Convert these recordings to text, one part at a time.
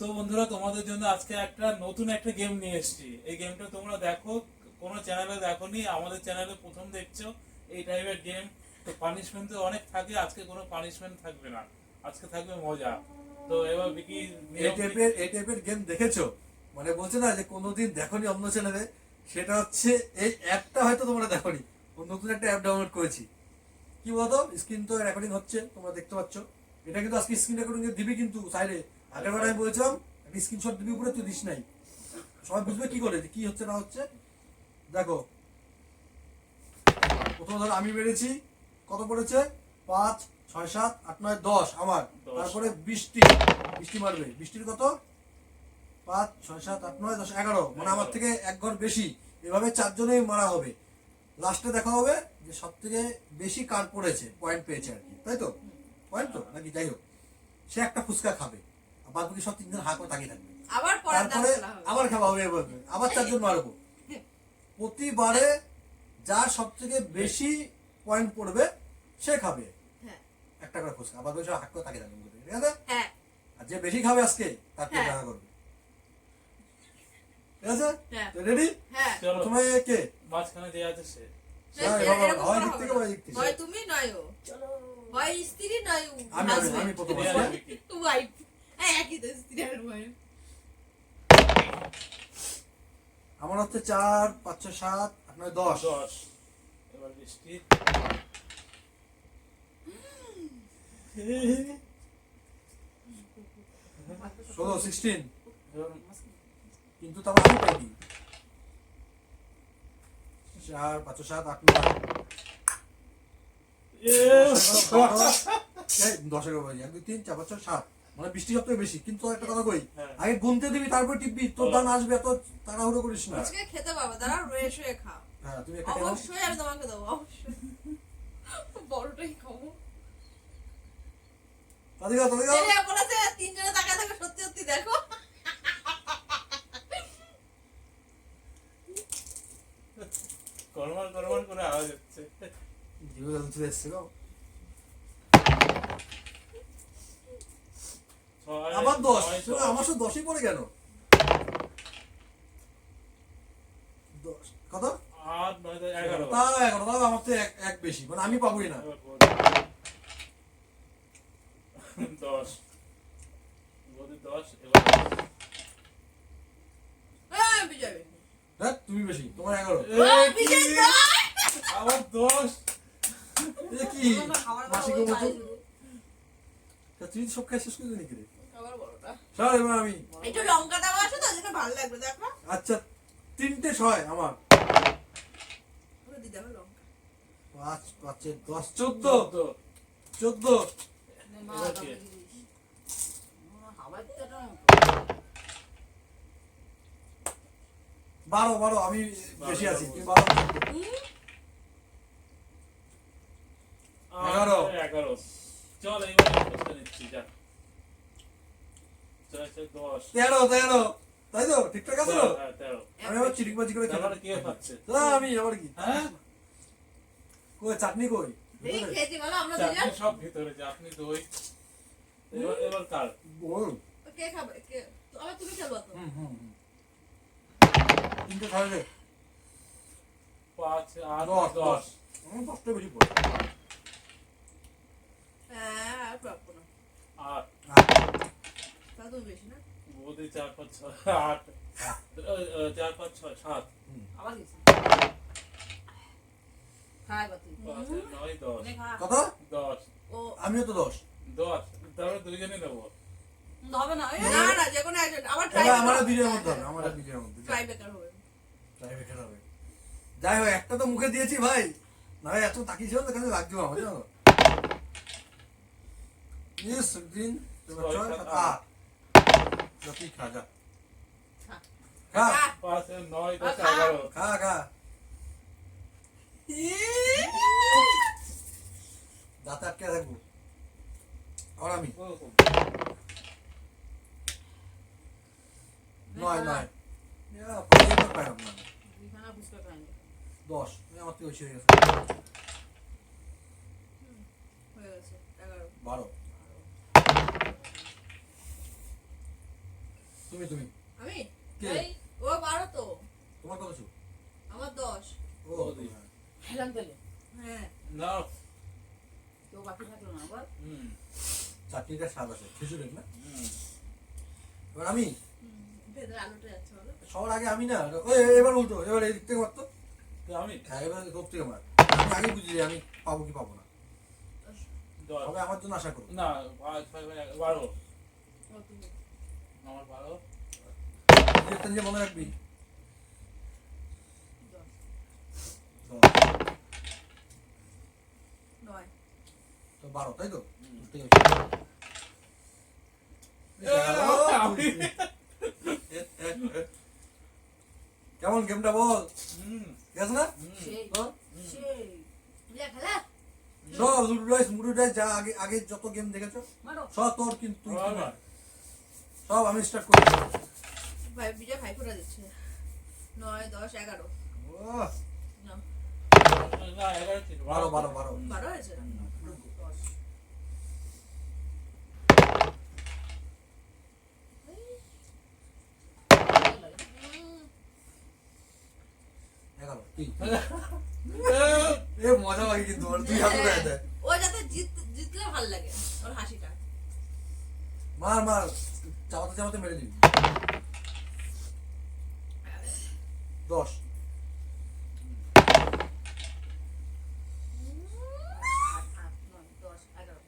তো বন্ধুরা, তোমাদের জন্য আজকে নতুন একটা গেম নিয়ে এসেছি। এই গেমটা তোমরা দেখো, কোনো চ্যানেলে দেখোনি, আমাদের চ্যানেলে প্রথম দেখছো এই টাইপের গেম। তো পানিশমেন্ট তো অনেক থাকে, আজকে কোনো পানিশমেন্ট থাকবে না, আজকে থাকবে মজা। তো এবার বিকি এই টাইপের গেম দেখেছো? মানে বলছে না যে কোনোদিন দেখোনি অন্য চ্যানেলে, সেটা হচ্ছে এই অ্যাপটা হয়তো তোমরা দেখোনি। নতুন একটা অ্যাপ ডাউনলোড করেছি। কি বলতো, স্ক্রিন তো রেকর্ডিং হচ্ছে, তোমরা দেখতে পাচ্ছ। এটা কিন্তু আজকে স্ক্রিন রেকর্ডিং দিবি কিন্তু সাইডে। আগের বার আমি বলেছিলাম একটা স্ক্রিনশট দিবি, উপরে তুই দিস নাই। সবাই বুঝবে কি করে যে কি হচ্ছে না হচ্ছে। দেখো, প্রথম ধরো আমি বেড়েছি, কত পড়েছে? 5, 6, 7, 8, 9, 10 আমার। তারপরে বৃষ্টি বৃষ্টি মারবে, বৃষ্টির কত? 5, 6, 7, 8, 9, 10, 11, মানে আমার থেকে এক ঘর বেশি। এভাবে চারজনেই মারা হবে। লাস্টে দেখা হবে যে সব থেকে বেশি কার পড়েছে, পয়েন্ট পেয়েছে আর কি, তাই তো? পয়েন্ট তো নাকি, যাই হোক, সে একটা ফুচকা খাবে, আর বাদ বাকি সব তিনজন হাঁ করে তাকিয়ে থাকবে। তারপরে আবার খাওয়া হবে, আবার চারজন মারবো। প্রতিবারে যার সব থেকে বেশি পয়েন্ট পড়বে সে খাবে একটা করে ফুচকা, আবার বাকি সব হাঁ করে তাকিয়ে থাকবে, ঠিক আছে? আর যে বেশি খাবে আজকে তার পেট দেখা করবে, ঠিক আছে? রেডি? প্রথমে কে? মাঝখানে যে আছে সে। হয় দিক থেকে, দিক থেকে। হয় তুমি নয় ও, হয় স্ত্রী নয় ও, আমি প্রথম রিয়া আসবো। আর বিকি। ওয়াইফ। একই তো, স্ত্রী আর ওয়াইফ। আমার হচ্ছে 4, 5, 6, 7, 8, 9, 10। 10। এবার বৃষ্টি। 16, 16, এবার কিন্তু তারপর আমি পাইনি। 4, 5, 7, 8, 9, 10 এগারো বাজে, 1, 2, 3, 4, 5, 6, 7, মানে বৃষ্টি সব থেকে বেশি। কিন্তু একটা কথা কই, হ্যাঁ। আগে গুনতে দিবি তারপর টিপবি, তোর দান আসবে, এত তাড়াহুড়ো করিস না। আজকে খেতে পাবো, দাঁড়াও রয়ে শুয়ে খাও। হ্যাঁ, তুমি একটা খেয়ে নাও। অবশ্যই আমি তোমাকে দেবো, অবশ্যই। বড়টাই খাবো। তাদের গাও, তাদের গাও। ছেলে বলেছে তিনজনে তাকায় থাকো, সত্যি সত্যি দেখো। গরমাল গরমাল করে আওয়াজ হচ্ছে। জিভে জল চলে এসছে গো। ছয়, আবার 10, নয়, শোনো, আমার শুধু 10ই পড়ে কেন? 10 কত? 8, 9, 11। তাও 11, তাও আমার তো এক বেশি, মানে আমি পাবোই না। 10 বলতে 10। এবার বিজয় বেশি। দেখ, তুমি বেশি, তোমার 11। বিজয় কি? নয়। আবার 10। এ কি মাসিকের মতো? তা তুই সব খাই শেষ করে দিলি কি রে? আবার বড়টা। সর, এবার আমি। একটু লঙ্কা দেওয়া আছে তো, যেটা ভালো লাগবে, দেখো। আচ্ছা, 3টে 6 আমার। ওরে দিতে হবে লঙ্কা। 5, 5, 10, 14, 14। এবার কে? হাওয়ার তো 12, আমি বেশি আছি, তুমি 12। 11। 11। চল এইবার বুঝতে নিচ্ছি, যা। 4, 10। 13, তাই তো? ঠিকঠাক আছে তো? হ্যাঁ, 13। আমি আবার চিটিংবাজি করে তারপরে খেতে। কে খাচ্ছে? আমি আবার কি? হ্যাঁ, কই চাটনি কই? এই খেয়েছি বলো আমরা চাটনি দুজন। সব ভিতরে, চাটনি দই। এবার কার? বল। কে খাবে? কে? আবার তুমি খেলবা তো? হুম। 3টে 6 রে। 5, 8, 10, 10। আমার 10টা বেশি পড়ে। হ্যাঁ, আর পারবো না। 8 তা তুমি বেশি না? বৌদি 4, 5, 6, 8। 4, 5, 6, 7। আবার গেছি। খাই বা তুই। 5, 9, 10। নে খা। কত? 10। ও আমিও তো 10। 10। তারপরে দুইজনে নেবো। হবে না। না, যে কোনো একজন। আবার ট্রাই এবার আমার দুইটার মধ্যে হবে, আমার দুইটার মধ্যে। ট্রাই বেকার হবে। ট্রাই বেকার হবে। যাই হোক, একটা তো মুখে দিয়েছি ভাই, না হয় এত তাকিয়েছিল তো কেন লাগছে আমার, জানো? ইস দিন 6, 7, 8। তুই খা, যা খা, 5, 9, 10, খা। 11। খা। দাঁতে আটকে থাকবো। আর আমি 9। পাইলাম না। বিছানা ফুসকা খাই না। 10, আমার থেকে বেশি হয়ে গেছে। হয়ে গেছে 11। 12। তুমি তুমি আমি কে? এই ও 12 তো তোমার কত ছিল? আমার 10 ও ওদি। হ্যাঁ। খেলাম তাহলে হ্যাঁ না কেউ বাকি থাকলো না আবার হুম চাটনিটা স্বাদ আছে খিচুড়ির না। হুম এবার আমি ভেতরে আলুটা যাচ্ছে বলো সবার আগে আমি না ওই এবার উল্টো, এবার এই দিক থেকে মারতো। তো আমি হ্যাঁ এবার তোর থেকে মার। আমি আগে বুঝি যে আমি পাবো কি পাবো না, দশ তবে আমার জন্য আশা করো। না 5 6 12 ও তুমি আমার 12 নিজেরটা নিজে মনে রাখবি। 10 দশ। 9 তো 12 তাই তো? হুম। ঠিক আছে। আমি কেমন গেমটা বল? হুম ঠিক আছে না? হুম সেই তো সেই লে খেলা সব লুডো ডাইস মুডো ডাইস যা আগে আগে যত গেম দেখেছো মারো সব তোর, কিন্তু তুই কি আমার মার। সব আমি স্টার্ট করি। ভাই বিজয় ভাই ফোটা দিচ্ছে 9 10 11 ওহ, না না 11 ছিল 12 12 12 12 হয়েছে 10 11 কি এ মজা লাগে কিন্তু ওর তুই হাত উড়ায় দে। ও যাতে জিতলে ভালো লাগে ওর হাসিটা মার মার চাপাতে চাপাতে মেরে দিবি। 10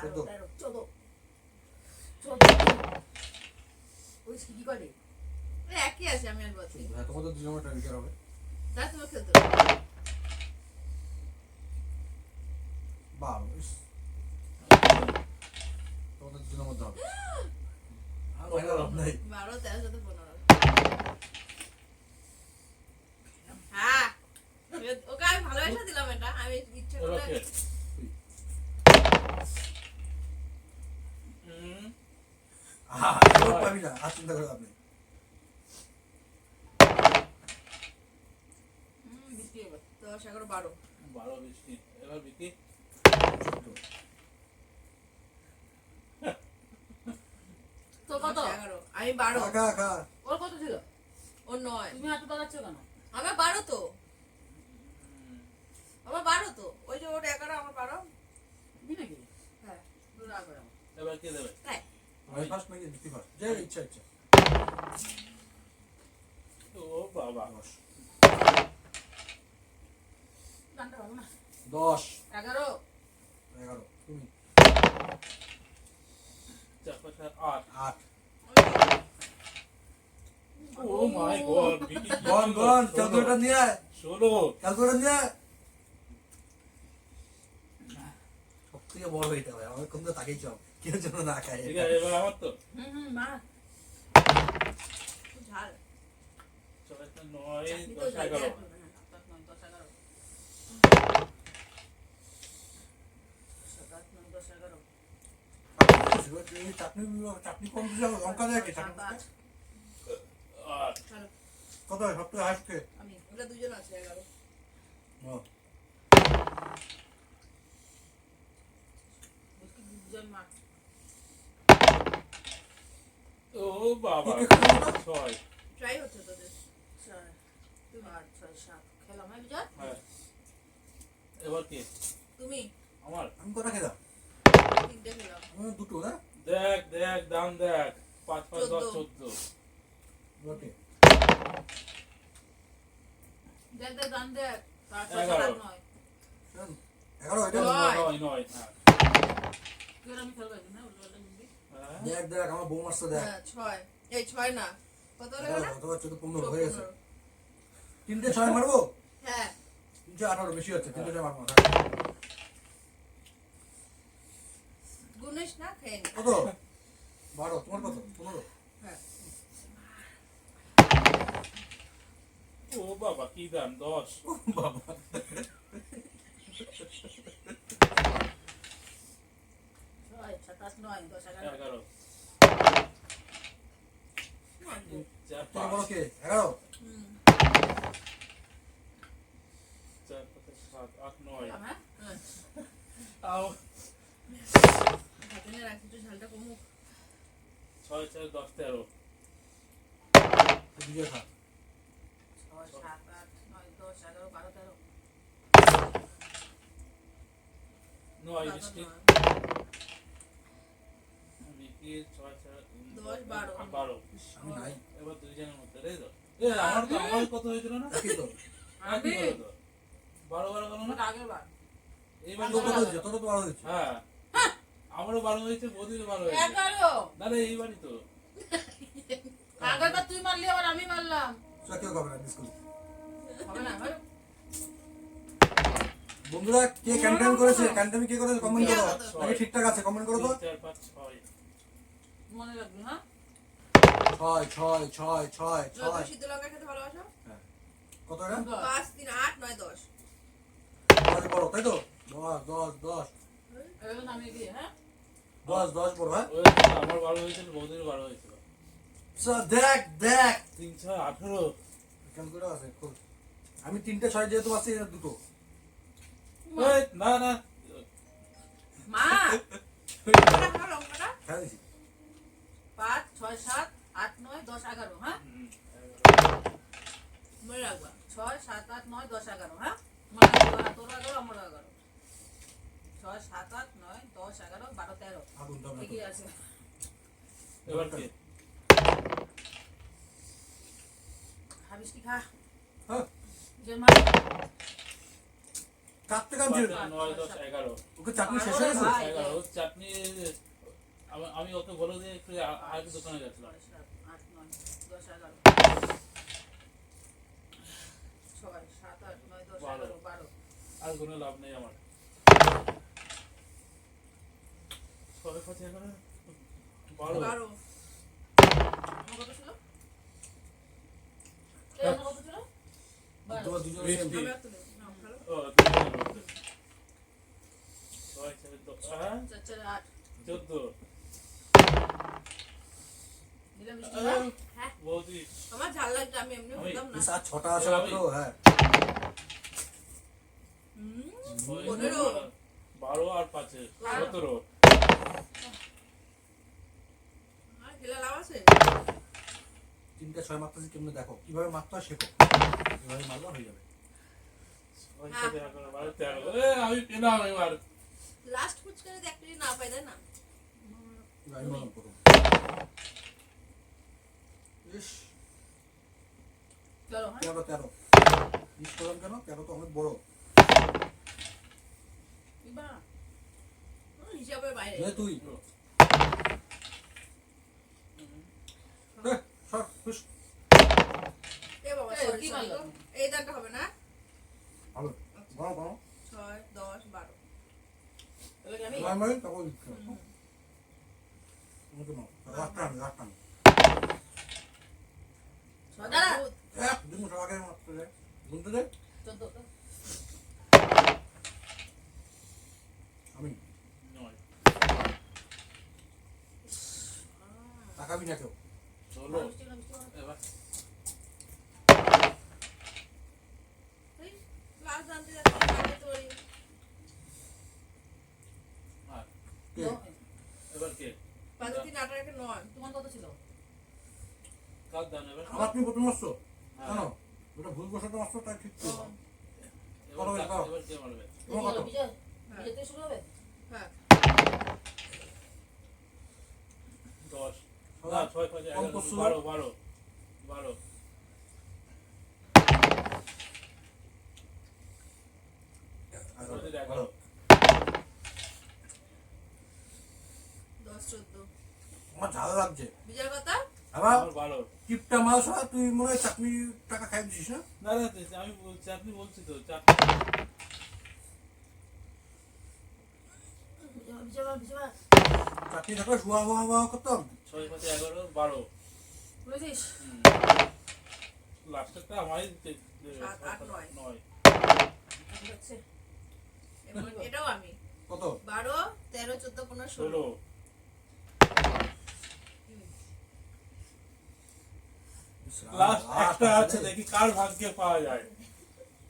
14 ওই কি করে ওই একই আছে আমি আর বলছি হ্যাঁ তোমাদের দুজনের টার্গেট হবে। তাই তুমি খেলতে 12 ইস। তোমাদের দুজনের মধ্যে হবে। আর মাইনার লাভ নাই। 12 13 14 15 হ্যাঁ ওকে আমি ভালোবাসা দিলাম এটা আমি ইচ্ছে এবার করে কে হুম এবার পাবি না, আর চিন্তা করে লাভ নেই। বৃষ্টি এবার 10 11 12 12 বৃষ্টি এবার বিকি 14 তোর কত 11 আমি 12 খা খা। ওর কত ছিল ও 9 তুমি হাতে দাঁড়াচ্ছ কেন আমার 12 তো আমার 12 তো ওই যে ওর 11 আমার 12 তুমি নাকি হ্যাঁ দূর রাগ করে আমার এবার কে দেবে তাই আমি ফার্স্ট নাকি দিতি ফার্স্ট, যে ইচ্ছা ইচ্ছা। ও বাবা 10 গানটা ভালো না 10 11 11 তুমি 4 5 8 8 ও মাই গড বিকি গন গন ক্যালকুলেটর নিয়ে আয়, 16 ক্যালকুলেটর নিয়ে আয়। সব থেকে বড় হইতে হবে, আমার কোন তাকেই চাও কেউ যেন না খায়। ঠিক আছে এবার আমার তো মা ঝাল 9 চাটনি তো 10 ঝাল 11 চাটনি চাটনি কম দিলে লঙ্কা দেয় কি চাটনি? 8 চলো কত হয় সব থেকে হাসকে? আমি ওটা দুজন আছে 11 দুজন মা ও বাবা কে কে খেলো না? 6 ট্রাই হচ্ছে তোদের 4 8 6 7 খেলাম হ্যাঁ বিজয় হ্যাঁ এবার কে তুমি আমার আমি কটা খেলাম? তিনটে খেলাম আমি দুটো না। দেখ দেখ দাম দেখ 5 5 10 14 ওকে দেখ দেখ গান দেখ 4 6 11 7 9 11 এটা নয়। 9 হ্যাঁ তুই আর আমি খেলবো না উল্টো নিবি হ্যাঁ দেখ দেখ আমার বউ মারছে দেখ। হ্যাঁ 6 এই 6 না কত হলো না অথবা 14 15 হয়ে গেছে। তিনটে 6 মারবো? হ্যাঁ 3 18 বেশি হচ্ছে, তিনটে 6 মারবো না। গুনিস না খেয়ে নি কত? 12 তোমার কত? 15 হ্যাঁ ও বাবা কি দাম 10 বাবা 6 7 8 9 10 11 11 4 তোমার বড় 5 কে? 11 হুম 4 5 7 8 9 খেলাম হ্যাঁ হ্যাঁ আও হাতে নিয়ে রাখছি একটু ঝালটা কমুক 6 4 10 13 বিজয় খা। 6 7 8 9 10 11 12 13 নয় বৃষ্টি বিকি 6 দশ, বারো। 12 আমি নাই। এবার দুইজনের মধ্যে তাই তো আমার কত হয়েছিল না একই তো। একই হলো তো 12 12 হলো না আগের বার এইবার তোর কত হয়েছে? তোরও তো 12 হয়েছে। হ্যাঁ আমারও 12 হয়েছে বৌদিরও 12 হয়েছে 11 না রে এইবারই তো আগের বার তুই মারলি আবার আমি মারলাম চল কেউ খাবে না, মিস করলি। হবে না ভাই বন্ধুরা কে ক্যান্টেন করেছে, ক্যান্টেন কে করেছে কমেন্ট করো। ছয়। নাকি ঠিকঠাক আছে কমেন্ট করো তো। 4 5 6 মনে রাখবি হ্যাঁ 6 6 6 6 নতুন 6 সিদ্ধ লঙ্কা খেতে ভালোবাসো? কত এটা? 5 3 8 9 10 10 বড় তাই তো? 10 10 10 এবার নামিয়ে দিয়ে হ্যাঁ 10 10 বড় হ্যাঁ। ওই আমার 12 হয়েছিল বৌদিরও 12 হয়েছিল দেখ দেখ 3 6 18 কেমন করে আছে খুব। আমি 3টে 6 যেহেতু আছে এর দুটো। ওই না না মা লঙ্কাটা খাও, লঙ্কাটা খেয়ে দিছি। 5 6 7 8 9 10 11 হ্যাঁ মনে রাখবা। 6 7 8 9 10 11 হ্যাঁ মানে তোর 11 আমার 11 6 7 8 9 10 11 12 13 আগুন দাও না তো। ঠিকই আছে এবার কি খাবিস কি খা হ্যাঁ যে মার কাটতে কাটতে 9 10 11 ওকে চাটনি শেষ হয়ে গেছে। ভাই। 11 চাটনি আমি ওকে বলে দিয়ে একটু আগে দোকানে গেছিলাম 8 9 10 11 6 7 8 9 10 11 12 আর কোনো লাভ নেই আমার 6 5 11 12 12 আমার কত ছিল এই আমার কত ছিল দুটো দুজন মিষ্টি। আমি আর তুলে নাও ভালো। ও দুজনের মধ্যে 6 7 10 হ্যাঁ 4 4 8 14 দিলাম মিষ্টি না হ্যাঁ বৌদি আমার ঝাল লাগছে, আমি এমনি বললাম না। আর 6টা আছে মাত্র হ্যাঁ। হুম, 15 12 আর 5 17 আর খেলে লাভ আছে? 3টে 6 মারতেছি কেমনে দেখো কিভাবে মারতে হয় শেখো। এভাবে মারলে হয়ে যাবে। 6 7 11 12 13 আমি পেলাম এবার লাস্ট ফুচকারে দেখ যদি না পাই, তাই না? আমি বললাম প্রথম। ইস চলো হ্যাঁ 13 13 মিস করলাম কেন? 13 তো অনেক বড়। কিবা হিসাবের বাইরে। যে তুই সর খুশ এ বাবা, এই, sorry, কি sorry মারলো? গো। এই দাগটা হবে না? ভালো বড় বড় 6 10 12 এবার আমি আমি মারি তখন তোমাকে নাও রাখতাম রাখতাম দাঁড়া এক দুই মিনিট আগে মারতে যায় বলতে দে 14 আমি 9 তাকাবি না কেউ চলো মিষ্টি না মিষ্টি না এবার এই লাস্ট জানতে যাচ্ছি আগে তোরই। আর কে এবার কে 5 3 8 1 9 তোমার কত ছিল কার দান এবার আবার তুমি প্রথম মারছো হ্যাঁ। কেন ওটা ভুল বসাতে মারছো তাই ঠিক ছিল এবার করো, করো। এবার কে মারবে তোমার কত বিজয় বিজয় থেকে শুরু হবে হ্যাঁ 10 না 6 5 কম 11 করছো? 12 12 12 বৌদির 11 10 14 আমার ঝাল লাগছে বিজয়ের কথা আবার আমার 12 টিপটা মাছ হয় তুই মনে হয় চাটনি টাকা খাই দিছিস না না না আমি চাটনি বলছি তো চাটনি বিজয় বিজয় চাটনি থাকলে শুয়া হওয়া হওয়া করতাম 6 5 11 12 বুঝেছিস লাস্টেরটা আমারই 7 8 9 9 দেখছে এটাও আমি কত 12 13 14 15 16 16 লাস্ট একটা আছে দেখি কার ভাগ্যে পাওয়া যায়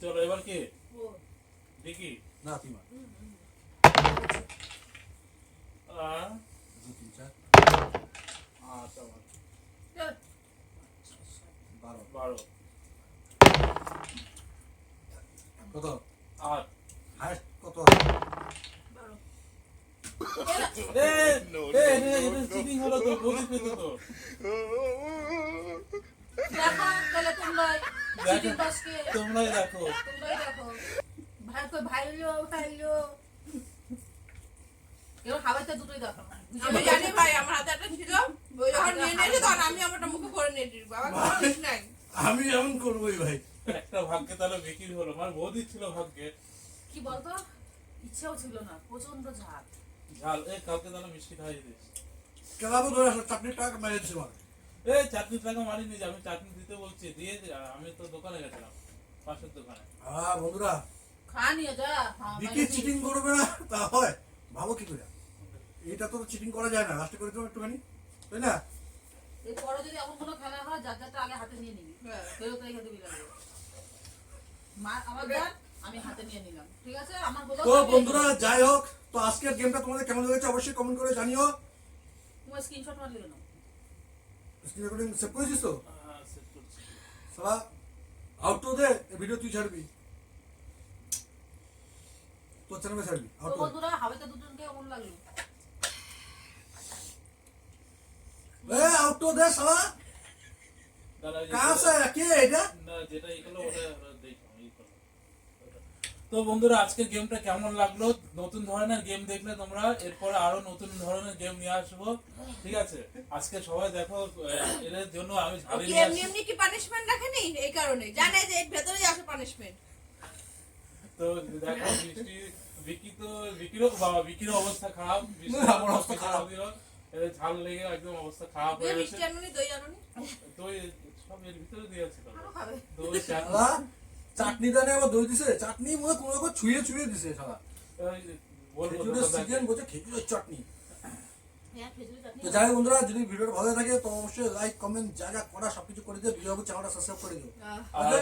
চলো এবার কি দেখি না তুই মার আহ, 2 3 4 আচ্ছা, আচ্ছা। 12 12 কত 8 হাইস্ট কত চিটিং হলো তো বলছি পেতো তো দেখো তাহলে তোমরাই চিটিং বাসকে তোমরাই দেখো তোমরাই দেখো ভাই কই ভাইলো এবার হাওয়াতে দুটোই দেখো আমি জানি ভাই আমার হাতে একটা ছিল ওই যখন নিয়ে নিয়েছে তখন আমি আমারটা মুখে করে নিয়েছি বাবা কোনো ঠিক নাই আমি এমন করবোই ভাই একটা ভাগ্যে তাহলে বিক্রি হলো আমার বৌদি ছিল ভাগ্যে কি বলতো ইচ্ছাও ছিল না প্রচন্ড ঝাল ঝাল কালকে তাহলে মিষ্টি খাইয়ে দিস কেলাবো ধরে আসলে চাটনির টাকা মেরে দিচ্ছে আমার চাটনির টাকা মারিনি যে আমি চাটনি দিতে বলছি দিয়ে আমি তো দোকানে গেছিলাম পাশের দোকানে বন্ধুরা খা নিয়ে যা বিকি চিটিং করবে না তা হয় ভাবো কি করে এটা তো চিটিং করা যায় না লাস্টে করে দেবো একটুখানি তাই না এরপরে যদি এমন কোনো খেলা হয় যার যারটা আগে হাতে নিয়ে নিবি ফেরত রেখে দিবি লাগবে আমার দেন আমি হাতে নিয়ে নিলাম ঠিক আছে আমার বলো তো বন্ধুরা যাই হোক তো আজকের গেমটা তোমাদের কেমন লেগেছে অবশ্যই কমেন্ট করে জানিও তোমার স্ক্রিনশট মারলে কেন স্ক্রিন রেকর্ডিং সেভ করেছিস তো সেট করছি সারা আউটরো দে ভিডিও তুই ছাড়বি তোর চ্যানেলে ছাড়বি তো আউটরো বন্ধুরা হাওয়াতে দুজনকে কেমন লাগলো আউটরো দে সারা দাদা कहां से কে এটা না যেটা এগুলো ওটা দেখো তো বন্ধুরা আজকের গেমটা কেমন লাগলো নতুন ধরনের গেম দেখলে তোমরা এরপরে আরো নতুন ধরনের গেম নিয়ে আসবো ঠিক আছে আজকে সবাই দেখো এর জন্য আমি ঝাড়ি নিয়ে এমনি আসি এমনি কি পানিশমেন্ট রাখেনি এই কারণে জানে যে এর ভেতরেই আসে পানিশমেন্ট তো দেখো বিকিরও বাবা বিকিরও অবস্থা খারাপ আমার অবস্থা খারাপ। ঝাল লেগে একদম অবস্থা খারাপ হয়ে গেছে মিষ্টি আনুনি দই আনুনি দই সব এর ভিতরে দিয়েছে তো আরো খাবে দই সারা চাটনি দানে আবার দই দিছে চাটনি মনে কোনো রকম ছুঁয়ে ছুঁয়ে দিছে সারা বলবো খেজুরের সিজন বলছে খেজুরের চাটনি হ্যাঁ খেজুরি চাটনি তো যাই হোক বন্ধুরা যদি ভিডিওটা ভালো লাগে তো অবশ্যই লাইক কমেন্ট যা যা করা সবকিছু করে দিও ভিডিও চ্যানেলটা সাবস্ক্রাইব করে দিও আর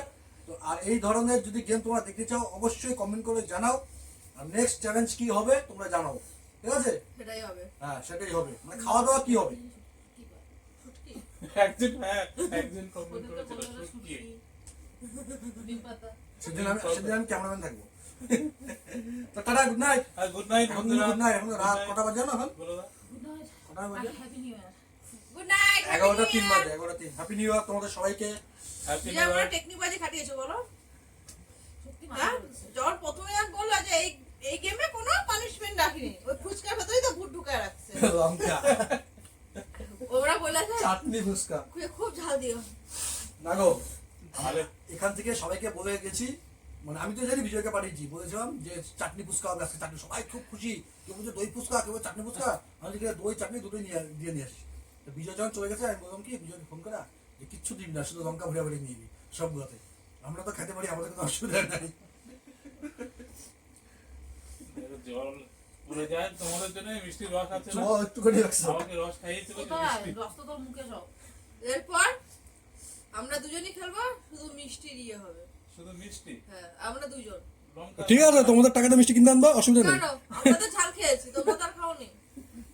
তো আর এই ধরনের যদি গেম তোমরা দেখতে চাও অবশ্যই কমেন্ট করে জানাও আর নেক্সট চ্যালেঞ্জ কি হবে তোমরা জানাও ঠিক আছে সেটাই হবে হ্যাঁ সেটাই হবে মানে খাওয়া দাওয়া কি হবে কি কয়? ফুটকি একজন কমেন্ট ওদের তো করেছিল বললো শুকিয়ে শুটকি নিম পাতা সেদিন আমি ক্যামেরাম্যান থাকবো তো টাটা গুড নাইট আর গুড নাইট এখন বন্ধুরা গুড নাইট এখন রাত কটা বাজে না এখন বলো দাও গুড নাইট কটা বাজে happy new year good night 11:03 বাজে 11:03 হ্যাপি নিউ ইয়ার তোমাদের সবাইকে হ্যাপি যে নিউ আমরা ইয়ার টেকনিক বাজি খাটিয়েছো বলো সত্যি হ্যাঁ মারা বলছে যখন প্রথমে এক বললো যে এই গেমে কোনো পানিশমেন্ট রাখিনি ওই ফুচকার ভেতরেই তো ভূত ঢুকায় রাখছে লঙ্কা ওরা বলেছে চাটনি ফুচকা খুব ঝাল দিও না গো আরে এখান থেকে সবাইকে বলে গেছি মানে আমি তো জানি বিজয়কে পাঠিয়েছি বলেছিলাম যে চাটনি ফুচকা হবে আজকে চাটনি সবাই খুব খুশি কেউ বলছে দই ফুচকা কেউ বলছে চাটনি ফুচকা আমি যে দই চাটনি দুটোই দিয়ে নিয়ে আসি তো বিজয় যখন চলে গেছে আমি বললাম কি বিজয়কে ফোন করা যে কিচ্ছু দিন না শুধু লঙ্কা ভরে ভরে নিয়ে নিবি সবগুলোতে আমরা তো খেতে পারি আমাদের কোনো অসুবিধা নাই জল পুরো যায় তোমাদের জন্য মিষ্টি রস আছে না চল একটুখানি রাখছি আমাকে রস খাইয়েছিল যে কোথায় মিষ্টি রক্ত তোর মুখে সব এরপর আমরা দুজনই খেলবো শুধু মিষ্টির ইয়ে হবে শুধু মিষ্টি হ্যাঁ আমরা দুজন লঙ্কা ঠিক আছে তোমাদের টাকাটা মিষ্টি কিনতে আনবা অসুবিধা কেন আমরা তো ঝাল খেয়েছি তোমরা তো আর খাওনি